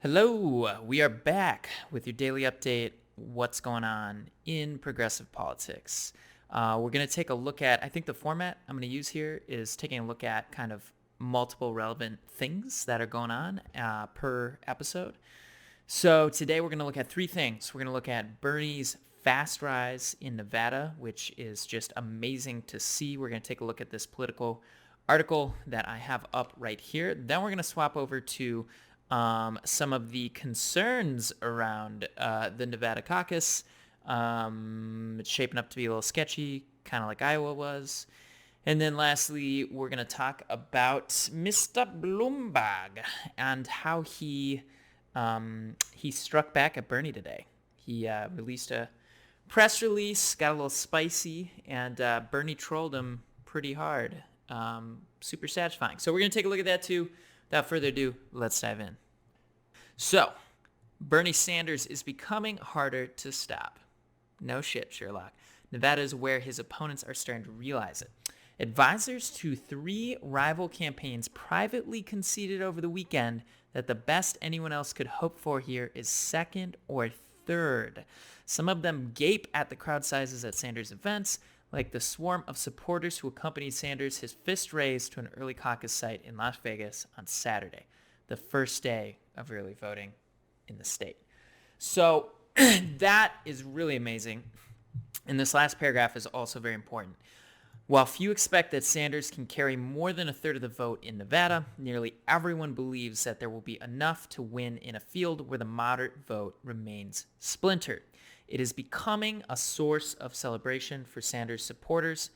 Hello, we are back with your daily update. What's going on in progressive politics? We're going to take a look at, I think the format I'm going to use here is taking a look at kind of multiple relevant things that are going on per episode. So today we're going to look at three things. We're going to look at Bernie's fast rise in Nevada, which is just amazing to see. We're going to take a look at this political article that I have up right here. Then we're going to swap over to some of the concerns around the Nevada caucus. It's shaping up to be a little sketchy, kind of like Iowa was. And then lastly, we're going to talk about Mr. Bloomberg and how he struck back at Bernie today. He released a press release, got a little spicy, and Bernie trolled him pretty hard. Super satisfying. So we're going to take a look at that too. Without further ado, let's dive in. So, Bernie Sanders is becoming harder to stop. No shit, Sherlock. Nevada is where his opponents are starting to realize it. Advisors to three rival campaigns privately conceded over the weekend that the best anyone else could hope for here is second or third. Some of them gape at the crowd sizes at Sanders' events, like the swarm of supporters who accompanied Sanders, his fist raised, to an early caucus site in Las Vegas on Saturday, the first day of early voting in the state. So that is really amazing. And this last paragraph is also very important. While few expect that Sanders can carry more than a third of the vote in Nevada, nearly everyone believes that there will be enough to win in a field where the moderate vote remains splintered. It is becoming a source of celebration for Sanders supporters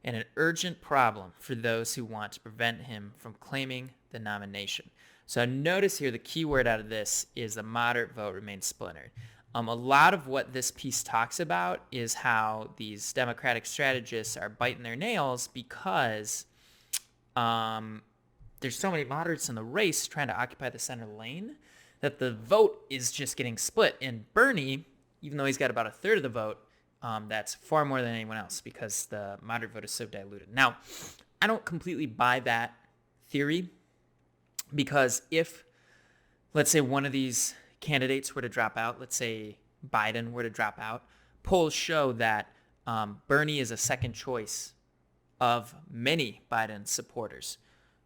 and an urgent problem for those who want to prevent him from claiming the nomination. So notice here the key word out of this is the moderate vote remains splintered. A lot of what this piece talks about is how these Democratic strategists are biting their nails because there's so many moderates in the race trying to occupy the center lane that the vote is just getting split. And Bernie, even though he's got about a third of the vote, that's far more than anyone else because the moderate vote is so diluted. Now, I don't completely buy that theory because if, let's say, one of these candidates were to drop out, let's say Biden were to drop out, polls show that Bernie is a second choice of many Biden supporters.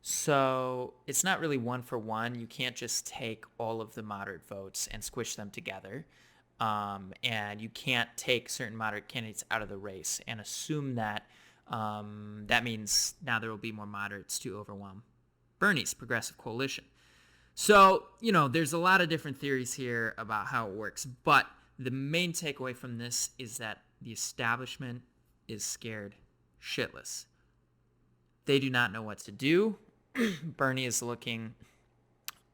So it's not really one for one. You can't just take all of the moderate votes and squish them together. And you can't take certain moderate candidates out of the race and assume that that means now there will be more moderates to overwhelm Bernie's progressive coalition. So, there's a lot of different theories here about how it works, but the main takeaway from this is that the establishment is scared shitless. They do not know what to do. Bernie is looking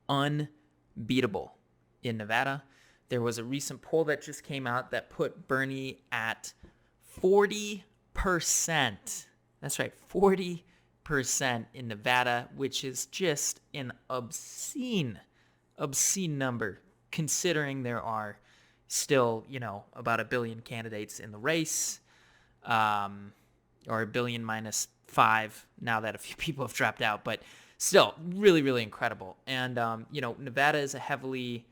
unbeatable in Nevada. There was a recent poll that just came out that put Bernie at 40%. That's right, 40% in Nevada, which is just an obscene number, considering there are still, about 1 billion candidates in the race, or 1 billion minus 5 now that a few people have dropped out, but still really, really incredible. And, Nevada is a heavily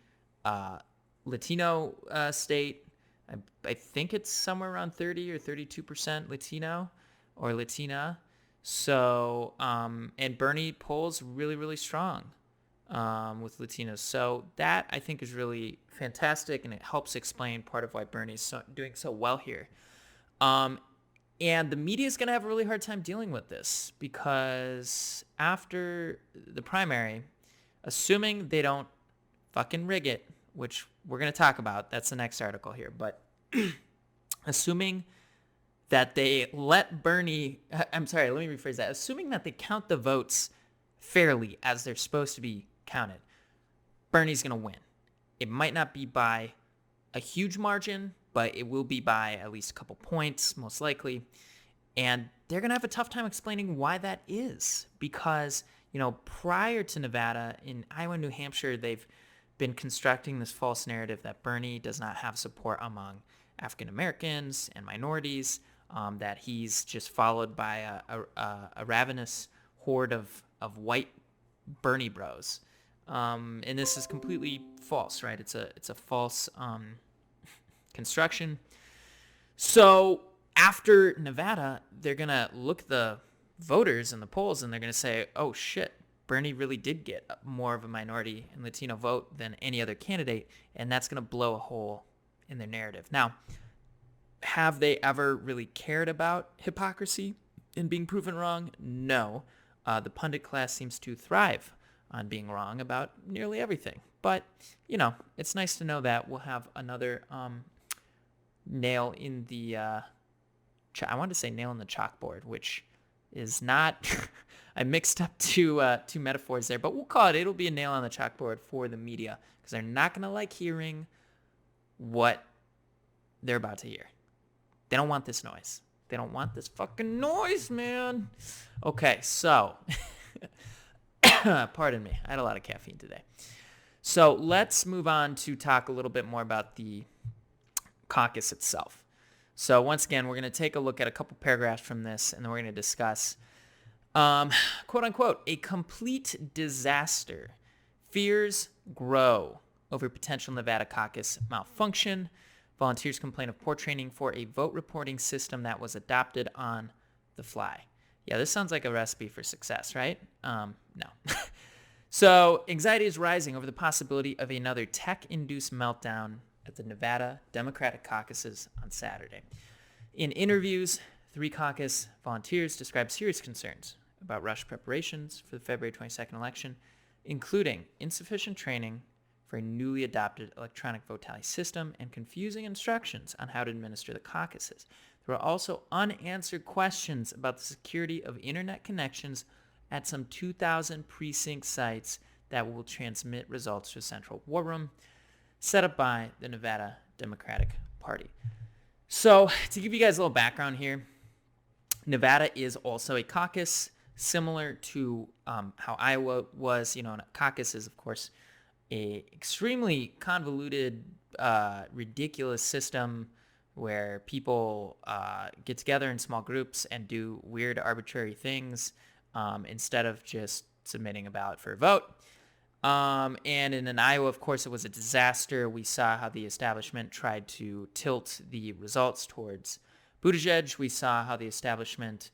Latino state. I think it's somewhere around 30 or 32% Latino or Latina. So, and Bernie polls really, really strong with Latinos. So that, I think, is really fantastic, and it helps explain part of why Bernie's doing so well here. And the media is going to have a really hard time dealing with this because after the primary, assuming they don't fucking rig it, which we're going to talk about, that's the next article here, but assuming that they let Bernie, I'm sorry, let me rephrase that. Assuming that they count the votes fairly as they're supposed to be counted, Bernie's going to win. It might not be by a huge margin, but it will be by at least a couple points, most likely. And they're going to have a tough time explaining why that is because, prior to Nevada, in Iowa and New Hampshire, they've been constructing this false narrative that Bernie does not have support among African Americans and minorities, that he's just followed by a ravenous horde of white Bernie bros. And this is completely false, right? It's a false construction. So after Nevada, they're going to look at the voters in the polls and they're going to say, oh shit, Bernie really did get more of a minority and Latino vote than any other candidate. And that's going to blow a hole in their narrative. Now, have they ever really cared about hypocrisy and being proven wrong? No. The pundit class seems to thrive on being wrong about nearly everything. But, it's nice to know that we'll have another nail in the, I wanted to say nail in the chalkboard, which is not, I mixed up two metaphors there, but we'll call it'll be a nail on the chalkboard for the media because they're not going to like hearing what they're about to hear. They don't want this noise. They don't want this fucking noise, man. Okay, so, pardon me. I had a lot of caffeine today. So let's move on to talk a little bit more about the caucus itself. So once again, we're going to take a look at a couple paragraphs from this, and then we're going to discuss, quote unquote, a complete disaster. Fears grow over potential Nevada caucus malfunction. Volunteers complain of poor training for a vote reporting system that was adopted on the fly. Yeah, this sounds like a recipe for success, right? No. So anxiety is rising over the possibility of another tech-induced meltdown at the Nevada Democratic caucuses on Saturday. In interviews, 3 caucus volunteers described serious concerns about rush preparations for the February 22nd election, including insufficient training for a newly adopted electronic vote tally system and confusing instructions on how to administer the caucuses. There were also unanswered questions about the security of internet connections at some 2,000 precinct sites that will transmit results to a central war room set up by the Nevada Democratic Party. So to give you guys a little background here, Nevada is also a caucus similar to how Iowa was. And a caucus is, of course, a extremely convoluted, ridiculous system where people get together in small groups and do weird, arbitrary things instead of just submitting a ballot for a vote. And in Iowa, of course, it was a disaster. We saw how the establishment tried to tilt the results towards Buttigieg. We saw how the establishment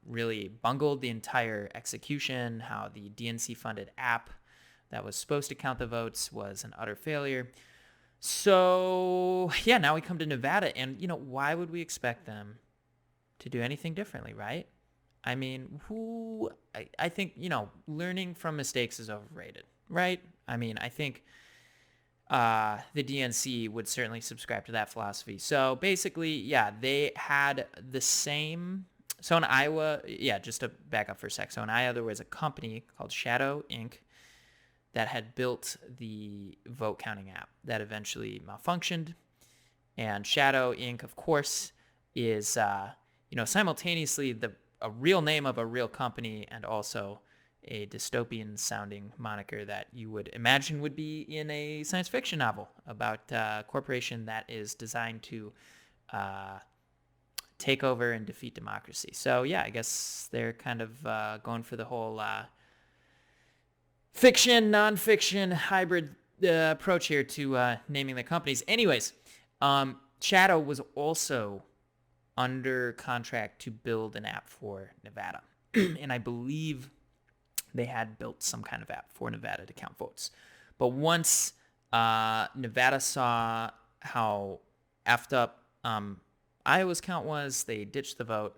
really bungled the entire execution, how the DNC-funded app that was supposed to count the votes was an utter failure. So, yeah, now we come to Nevada, and, why would we expect them to do anything differently, right? I mean, I think, learning from mistakes is overrated, right? I mean, I think the DNC would certainly subscribe to that philosophy. So basically, yeah, they had the same. So in Iowa, just to back up for a sec. So in Iowa, there was a company called Shadow Inc. that had built the vote counting app that eventually malfunctioned. And Shadow Inc., of course, is, simultaneously a real name of a real company and also a dystopian sounding moniker that you would imagine would be in a science fiction novel about a corporation that is designed to take over and defeat democracy. So yeah, I guess they're kind of going for the whole fiction, nonfiction hybrid approach here to naming the companies. Anyways, Shadow was also under contract to build an app for Nevada. And I believe they had built some kind of app for Nevada to count votes. But once Nevada saw how effed up Iowa's count was, they ditched the vote.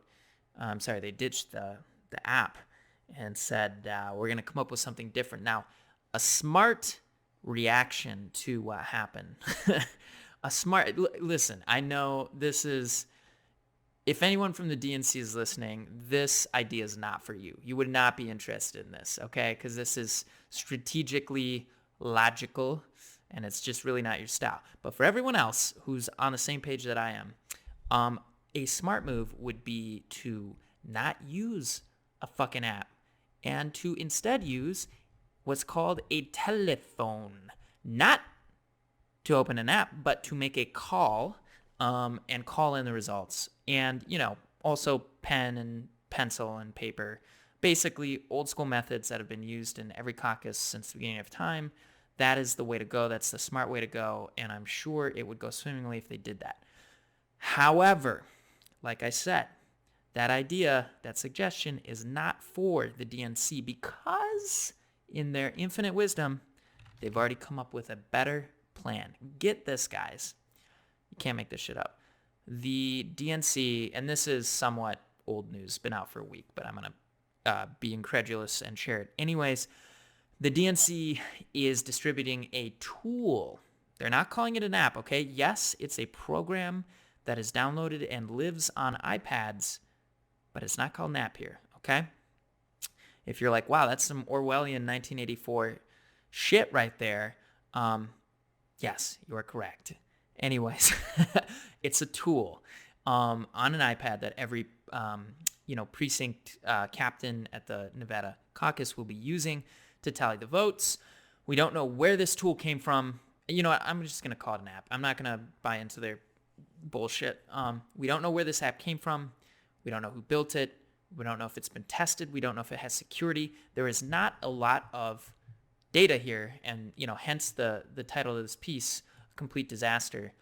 They ditched the app and said, we're going to come up with something different. Now, a smart reaction to what happened. Listen, I know this is, if anyone from the DNC is listening, this idea is not for you. You would not be interested in this, okay? Because this is strategically logical, and it's just really not your style. But for everyone else who's on the same page that I am, a smart move would be to not use a fucking app and to instead use what's called a telephone. Not to open an app, but to make a call and call in the results. And, also pen and pencil and paper. Basically, old school methods that have been used in every caucus since the beginning of time. That is the way to go. That's the smart way to go. And I'm sure it would go swimmingly if they did that. However, like I said, that idea, that suggestion is not for the DNC because in their infinite wisdom, they've already come up with a better plan. Get this, guys. You can't make this shit up. The DNC, and this is somewhat old news, been out for a week, but I'm going to be incredulous and share it anyways. The DNC is distributing a tool. They're not calling it an app, okay? Yes, it's a program that is downloaded and lives on iPads, but it's not called an app here, okay? If you're like, wow, that's some Orwellian 1984 shit right there, yes, you are correct. Anyways, it's a tool on an iPad that every precinct captain at the Nevada caucus will be using to tally the votes. We don't know where this tool came from. You know what? I'm just going to call it an app. I'm not going to buy into their bullshit. We don't know where this app came from. We don't know who built it. We don't know if it's been tested. We don't know if it has security. There is not a lot of data here, and hence the title of this piece, Complete Disaster.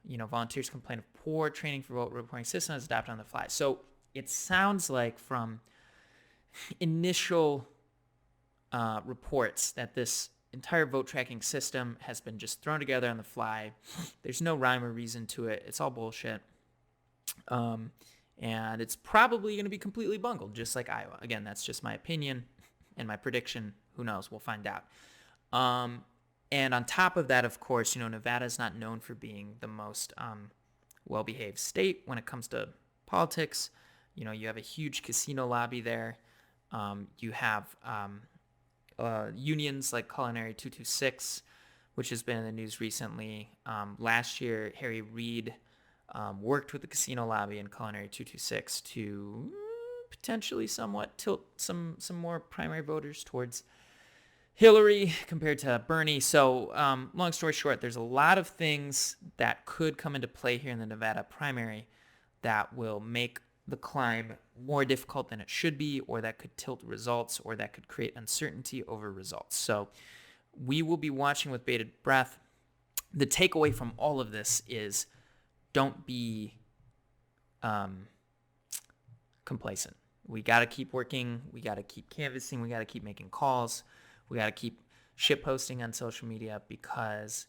Volunteers complain of poor training for vote reporting systems adapted on the fly. So it sounds like from initial reports that this entire vote tracking system has been just thrown together on the fly. There's no rhyme or reason to it. It's all bullshit. And it's probably going to be completely bungled, just like Iowa. Again, that's just my opinion and my prediction. Who knows? We'll find out. And on top of that, of course, Nevada is not known for being the most well-behaved state when it comes to politics. You have a huge casino lobby there. You have unions like Culinary 226, which has been in the news recently. Last year, Harry Reid worked with the casino lobby and Culinary 226 to potentially somewhat tilt some more primary voters towards Hillary compared to Bernie. So long story short, there's a lot of things that could come into play here in the Nevada primary that will make the climb more difficult than it should be, or that could tilt results, or that could create uncertainty over results. So we will be watching with bated breath. The takeaway from all of this is don't be complacent. We got to keep working. We got to keep canvassing. We got to keep making calls. We got to keep shit posting on social media because,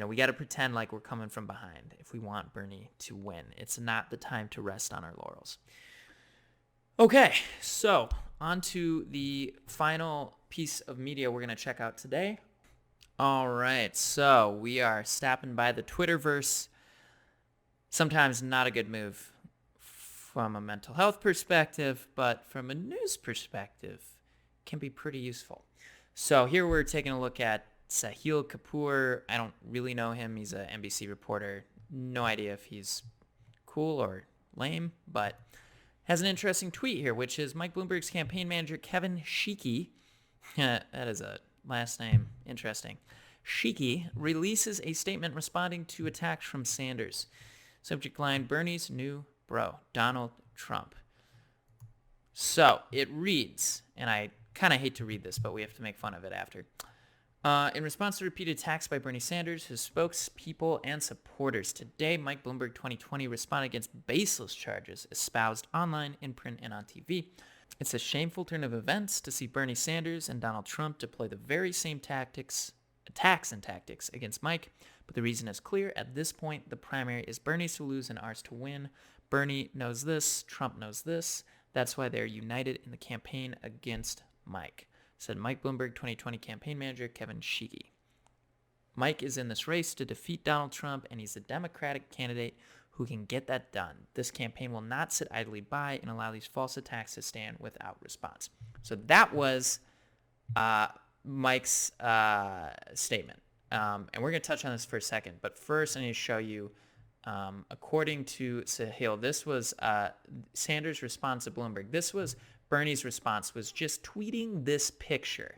we got to pretend like we're coming from behind if we want Bernie to win. It's not the time to rest on our laurels. Okay, so on to the final piece of media we're going to check out today. All right, so we are stopping by the Twitterverse. Sometimes not a good move from a mental health perspective, but from a news perspective, can be pretty useful. So here we're taking a look at Sahil Kapoor. I don't really know him. He's an NBC reporter. No idea if he's cool or lame, but has an interesting tweet here, which is Mike Bloomberg's campaign manager, Kevin Sheekey. That is a last name. Interesting. Sheekey releases a statement responding to attacks from Sanders. Subject line, Bernie's new bro, Donald Trump. So it reads, and I kind of hate to read this, but we have to make fun of it after. In response to repeated attacks by Bernie Sanders, his spokespeople and supporters, today Mike Bloomberg 2020 responded against baseless charges espoused online, in print, and on TV. It's a shameful turn of events to see Bernie Sanders and Donald Trump deploy the very same attacks against Mike, but the reason is clear. At this point, the primary is Bernie's to lose and ours to win. Bernie knows this. Trump knows this. That's why they're united in the campaign against Mike, said Mike Bloomberg 2020 campaign manager Kevin Sheekey. Mike is in this race to defeat Donald Trump, and he's a Democratic candidate who can get that done. This campaign will not sit idly by and allow these false attacks to stand without response. So that was Mike's statement. And we're going to touch on this for a second. But first, I need to show you, according to Sahil, this was Sanders' response to Bloomberg. This was Bernie's response, was just tweeting this picture,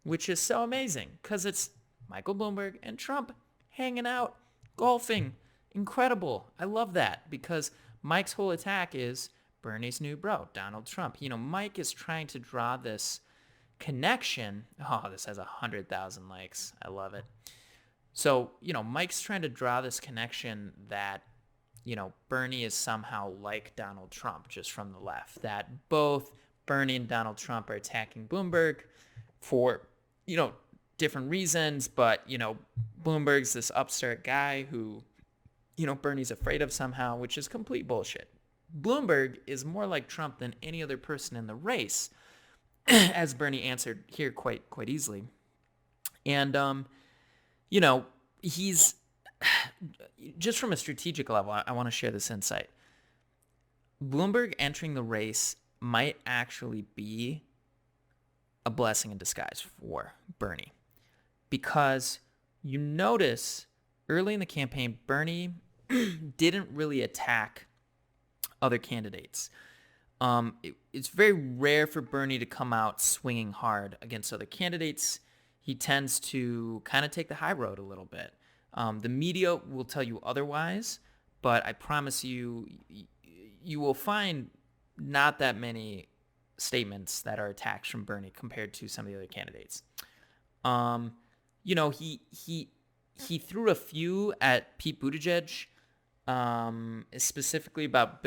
which is so amazing because it's Michael Bloomberg and Trump hanging out, golfing. Incredible. I love that because Mike's whole attack is Bernie's new bro, Donald Trump. Mike is trying to draw this connection. Oh, this has 100,000 likes. I love it. So, Mike's trying to draw this connection that, Bernie is somehow like Donald Trump, just from the left, that both Bernie and Donald Trump are attacking Bloomberg for, different reasons, but, Bloomberg's this upstart guy who, Bernie's afraid of somehow, which is complete bullshit. Bloomberg is more like Trump than any other person in the race, as Bernie answered here quite easily. And, he's, just from a strategic level, I want to share this insight. Bloomberg entering the race might actually be a blessing in disguise for Bernie. Because you notice early in the campaign, Bernie didn't really attack other candidates. It's very rare for Bernie to come out swinging hard against other candidates. He tends to kind of take the high road a little bit. The media will tell you otherwise, but I promise you, you will find not that many statements that are attacks from Bernie compared to some of the other candidates. He threw a few at Pete Buttigieg, specifically about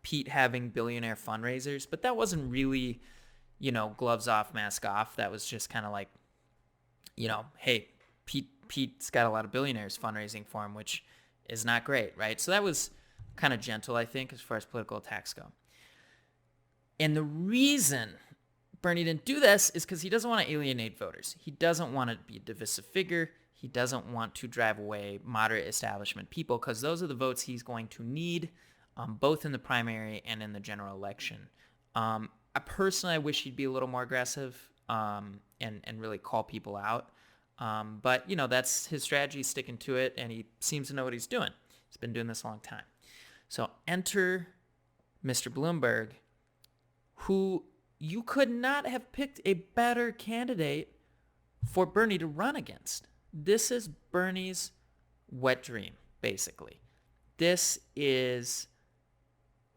Pete having billionaire fundraisers, but that wasn't really, gloves off, mask off. That was just kind of like, hey, Pete's got a lot of billionaires fundraising for him, which is not great, right? So that was kind of gentle, I think, as far as political attacks go. And the reason Bernie didn't do this is because he doesn't want to alienate voters. He doesn't want to be a divisive figure. He doesn't want to drive away moderate establishment people, because those are the votes he's going to need, both in the primary and in the general election. I wish he'd be a little more aggressive and really call people out. But, that's his strategy, sticking to it, and he seems to know what he's doing. He's been doing this a long time. So enter Mr. Bloomberg, who you could not have picked a better candidate for Bernie to run against. This is Bernie's wet dream, basically. This is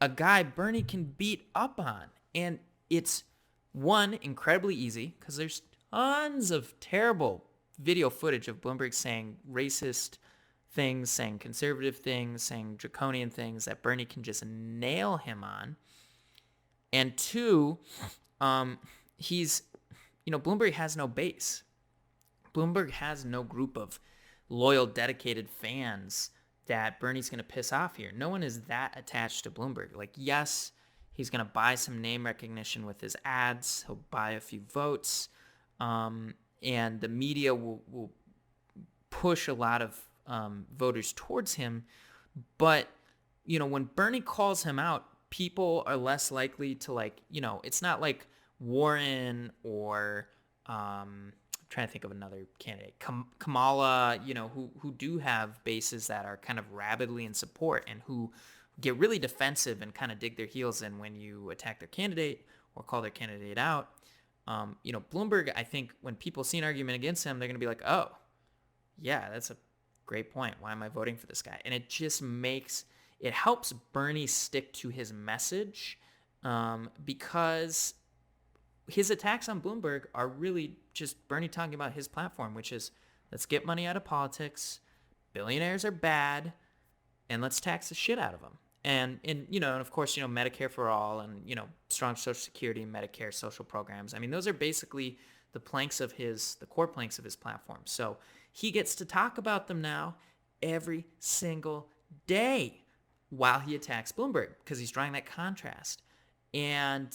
a guy Bernie can beat up on. And it's, one, incredibly easy, because there's tons of terrible video footage of Bloomberg saying racist things, saying conservative things, saying draconian things that Bernie can just nail him on. And two, Bloomberg has no base. Bloomberg has no group of loyal, dedicated fans that Bernie's going to piss off here. No one is that attached to Bloomberg. Like, yes, he's going to buy some name recognition with his ads. He'll buy a few votes. And the media will push a lot of voters towards him. But, when Bernie calls him out, people are less likely to it's not like Warren or trying to think of another candidate, Kamala, who do have bases that are kind of rabidly in support and who get really defensive and kind of dig their heels in when you attack their candidate or call their candidate out. Bloomberg, I think when people see an argument against him, they're going to be like, oh, yeah, that's a great point. Why am I voting for this guy? And it just it helps Bernie stick to his message because his attacks on Bloomberg are really just Bernie talking about his platform, which is let's get money out of politics, billionaires are bad, and let's tax the shit out of them. And of course, Medicare for all and, strong Social Security, Medicare, social programs. I mean, those are basically the core planks of his platform. So he gets to talk about them now every single day while he attacks Bloomberg because he's drawing that contrast. And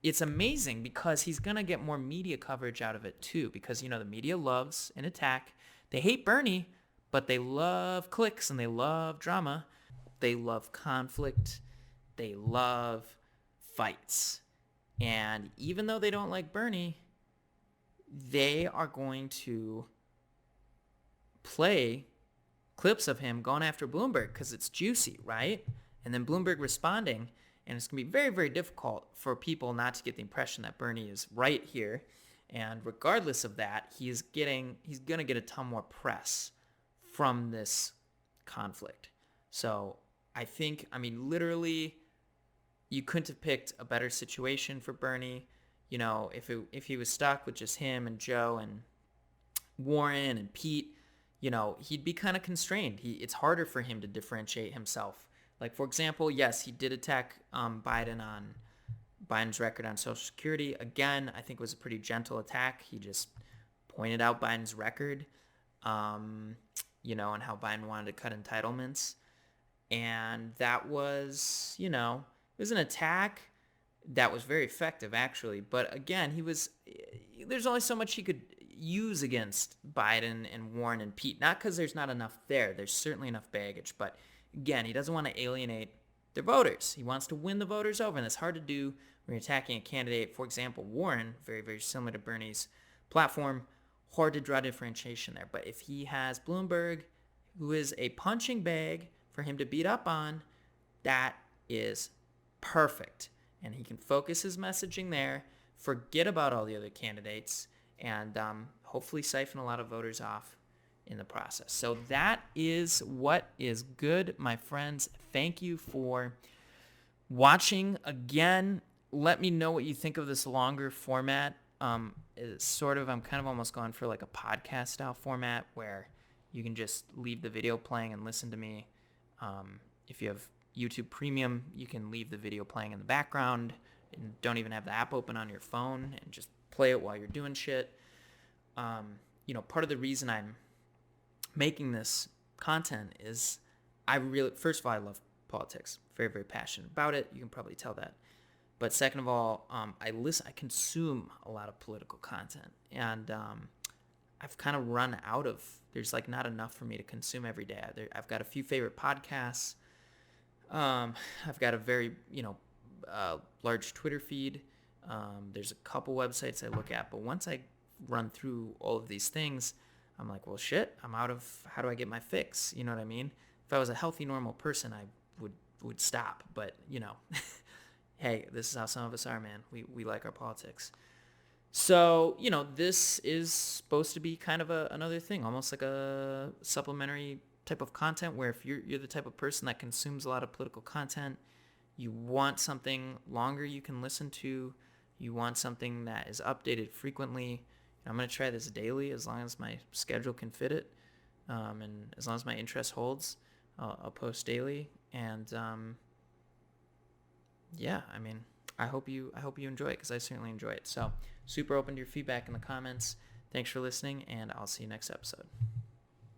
it's amazing because he's going to get more media coverage out of it too, because, the media loves an attack. They hate Bernie, but they love clicks and they love drama. They love conflict. They love fights. And even though they don't like Bernie, they are going to play clips of him going after Bloomberg because it's juicy, right? And then Bloomberg responding. And it's going to be very, very difficult for people not to get the impression that Bernie is right here. And regardless of that, he's going to get a ton more press from this conflict. So I think, literally, you couldn't have picked a better situation for Bernie. You know, if he was stuck with just him and Joe and Warren and Pete, you know, he'd be kind of constrained. It's harder for him to differentiate himself. Like, for example, yes, he did attack Biden on Biden's record on Social Security. Again, I think it was a pretty gentle attack. He just pointed out Biden's record, you know, and how Biden wanted to cut entitlements. And that was, you know, it was an attack that was very effective, actually. But again, there's only so much he could use against Biden and Warren and Pete. Not because there's not enough there. There's certainly enough baggage. But again, he doesn't want to alienate their voters. He wants to win the voters over, and that's hard to do when you're attacking a candidate. For example, Warren, very, very similar to Bernie's platform, hard to draw differentiation there. But if he has Bloomberg, who is a punching bag for him to beat up on, that is perfect. And he can focus his messaging there, forget about all the other candidates, and hopefully siphon a lot of voters off in the process. So that is what is good, my friends. Thank you for watching. Again, let me know what you think of this longer format. I'm kind of almost going for like a podcast style format where you can just leave the video playing and listen to me. If you have YouTube Premium, you can leave the video playing in the background and don't even have the app open on your phone and just play it while you're doing shit. You know, part of the reason I'm making this content is first of all, I love politics. Very, very passionate about it. You can probably tell that. But second of all, I consume a lot of political content, and I've kind of run out of, there's like not enough for me to consume every day. I've got a few favorite podcasts. I've got a very, large Twitter feed. There's a couple websites I look at, but once I run through all of these things, I'm like, well, shit, I'm out of, how do I get my fix? You know what I mean? If I was a healthy, normal person, I would stop. But, you know, hey, this is how some of us are, man. We like our politics. So, you know, this is supposed to be kind of another thing, almost like a supplementary type of content where if you're the type of person that consumes a lot of political content, you want something longer you can listen to, you want something that is updated frequently. I'm going to try this daily as long as my schedule can fit it, and as long as my interest holds, I'll post daily. And yeah, I mean, I hope you enjoy it, because I certainly enjoy it. So super open to your feedback in the comments. Thanks for listening, and I'll see you next episode.